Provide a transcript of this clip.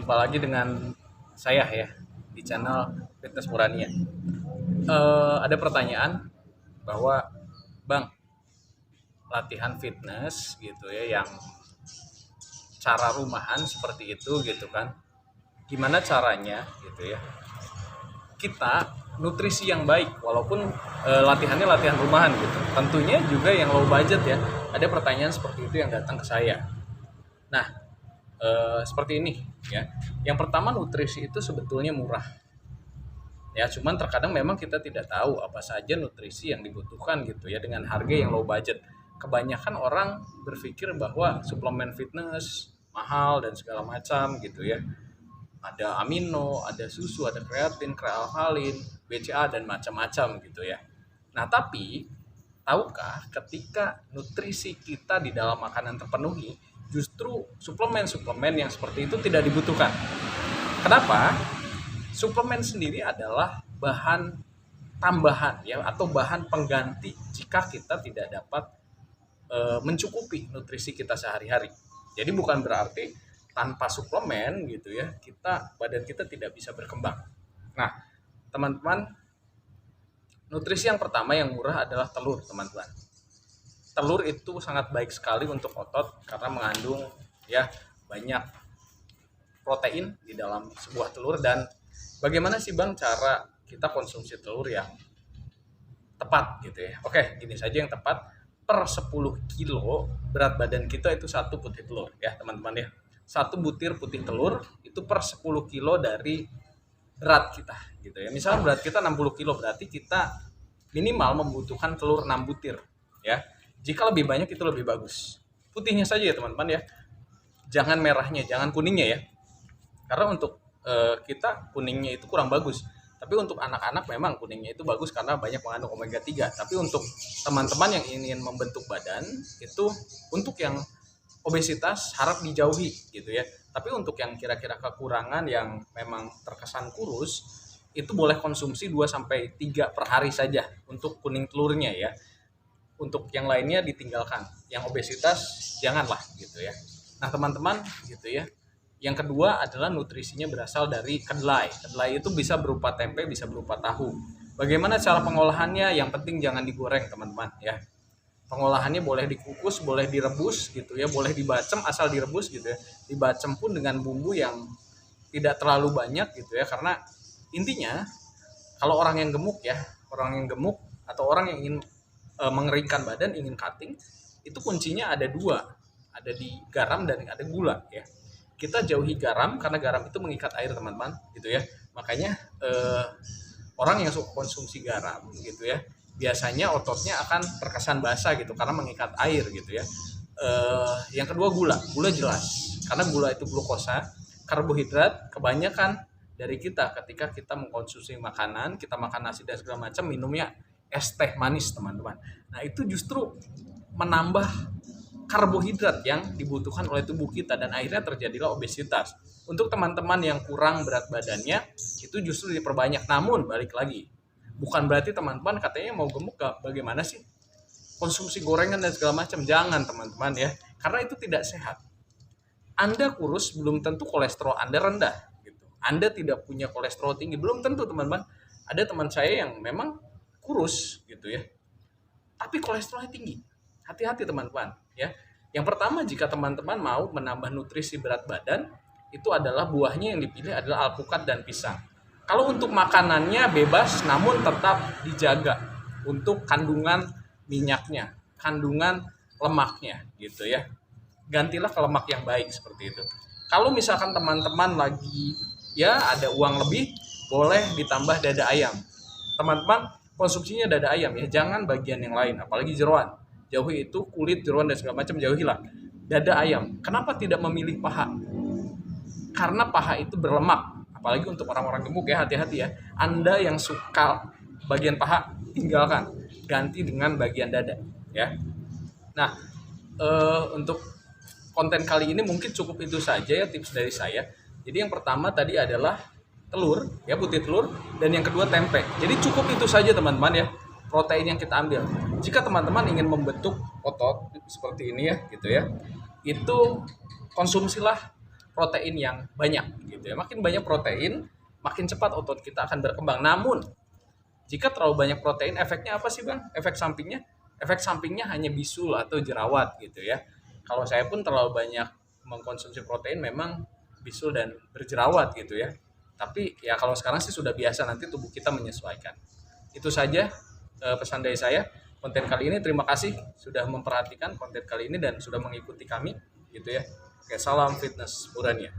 Jumpa lagi dengan saya ya di channel Fitness Murania. Ada pertanyaan bahwa Bang, latihan fitness gitu ya yang cara rumahan seperti itu gitu kan. Gimana caranya gitu ya? Kita nutrisi yang baik walaupun latihannya latihan rumahan gitu. Tentunya juga yang low budget ya. Ada pertanyaan seperti itu yang datang ke saya. Nah, seperti ini ya. Yang pertama, nutrisi itu sebetulnya murah. Ya, cuman terkadang memang kita tidak tahu apa saja nutrisi yang dibutuhkan gitu ya dengan harga yang low budget. Kebanyakan orang berpikir bahwa suplemen fitness mahal dan segala macam gitu ya. Ada amino, ada susu, ada kreatin, krealkalin, BCA dan macam-macam gitu ya. Nah, tapi tahukah ketika nutrisi kita di dalam makanan terpenuhi, justru suplemen-suplemen yang seperti itu tidak dibutuhkan. Kenapa? Suplemen sendiri adalah bahan tambahan ya atau bahan pengganti jika kita tidak dapat mencukupi nutrisi kita sehari-hari. Jadi bukan berarti tanpa suplemen gitu ya, badan kita tidak bisa berkembang. Nah, teman-teman, nutrisi yang pertama yang murah adalah telur, teman-teman. Telur itu sangat baik sekali untuk otot karena mengandung ya banyak protein di dalam sebuah telur. Dan bagaimana sih Bang cara kita konsumsi telur yang tepat gitu ya? Oke, gini saja yang tepat. Per 10 kilo berat badan kita itu satu putih telur ya teman-teman ya. Satu butir putih telur itu per 10 kilo dari berat kita gitu ya. Misalnya berat kita 60 kilo, berarti kita minimal membutuhkan telur 6 butir ya. Jika lebih banyak itu lebih bagus. Putihnya saja ya teman-teman ya. Jangan merahnya, jangan kuningnya ya. Karena untuk kita kuningnya itu kurang bagus. Tapi untuk anak-anak memang kuningnya itu bagus karena banyak mengandung omega 3. Tapi untuk teman-teman yang ingin membentuk badan, itu untuk yang obesitas harap dijauhi gitu ya. Tapi untuk yang kira-kira kekurangan yang memang terkesan kurus, itu boleh konsumsi 2-3 per hari saja untuk kuning telurnya ya. Untuk yang lainnya ditinggalkan. Yang obesitas janganlah gitu ya. Nah, teman-teman gitu ya. Yang kedua adalah nutrisinya berasal dari kedelai. Kedelai itu bisa berupa tempe, bisa berupa tahu. Bagaimana cara pengolahannya? Yang penting jangan digoreng, teman-teman ya. Pengolahannya boleh dikukus, boleh direbus gitu ya, boleh dibacem asal direbus gitu ya. Dibacem pun dengan bumbu yang tidak terlalu banyak gitu ya, karena intinya kalau orang yang gemuk ya, orang yang gemuk atau orang yang ingin mengeringkan badan, ingin cutting, itu kuncinya ada dua, ada di garam dan ada gula ya. Kita jauhi garam karena garam itu mengikat air teman-teman gitu ya. Makanya orang yang suka konsumsi garam gitu ya, biasanya ototnya akan terkesan basah gitu karena mengikat air gitu ya. Yang kedua gula jelas karena gula itu glukosa, karbohidrat. Kebanyakan dari kita ketika kita mengkonsumsi makanan, kita makan nasi dan segala macam, minumnya es teh manis teman-teman. Nah, itu justru menambah karbohidrat yang dibutuhkan oleh tubuh kita dan akhirnya terjadilah obesitas. Untuk teman-teman yang kurang berat badannya itu justru diperbanyak. Namun balik lagi, bukan berarti teman-teman katanya mau gemuk bagaimana sih? Konsumsi gorengan dan segala macam, jangan teman-teman ya. Karena itu tidak sehat. Anda kurus belum tentu kolesterol Anda rendah gitu. Anda tidak punya kolesterol tinggi belum tentu teman-teman. Ada teman saya yang memang kurus gitu ya. Tapi kolesterolnya tinggi. Hati-hati teman-teman ya. Yang pertama, jika teman-teman mau menambah nutrisi berat badan, itu adalah buahnya yang dipilih adalah alpukat dan pisang. Kalau untuk makanannya bebas, namun tetap dijaga untuk kandungan minyaknya, kandungan lemaknya gitu ya. Gantilah ke lemak yang baik seperti itu. Kalau misalkan teman-teman lagi ya ada uang lebih, boleh ditambah dada ayam. Teman-teman konsumsinya dada ayam ya, jangan bagian yang lain, apalagi jeroan. Jauhi itu kulit, jeroan dan segala macam, jauhilah. Dada ayam. Kenapa tidak memilih paha? Karena paha itu berlemak. Apalagi untuk orang-orang gemuk ya, hati-hati ya. Anda yang suka bagian paha, tinggalkan. Ganti dengan bagian dada ya. Nah, untuk konten kali ini mungkin cukup itu saja ya tips dari saya. Jadi yang pertama tadi adalah telur ya, putih telur, dan yang kedua tempe. Jadi cukup itu saja teman-teman ya, protein yang kita ambil. Jika teman-teman ingin membentuk otot seperti ini ya gitu ya, itu konsumsilah protein yang banyak gitu ya. Makin banyak protein, makin cepat otot kita akan berkembang. Namun jika terlalu banyak protein, efeknya apa sih Bang? Efek sampingnya? Efek sampingnya hanya bisul atau jerawat gitu ya. Kalau saya pun terlalu banyak mengkonsumsi protein memang bisul dan berjerawat gitu ya. Tapi ya kalau sekarang sih sudah biasa, nanti tubuh kita menyesuaikan. Itu saja pesan dari saya. Konten kali ini, terima kasih sudah memperhatikan konten kali ini dan sudah mengikuti kami gitu ya. Oke, salam fitness Urania.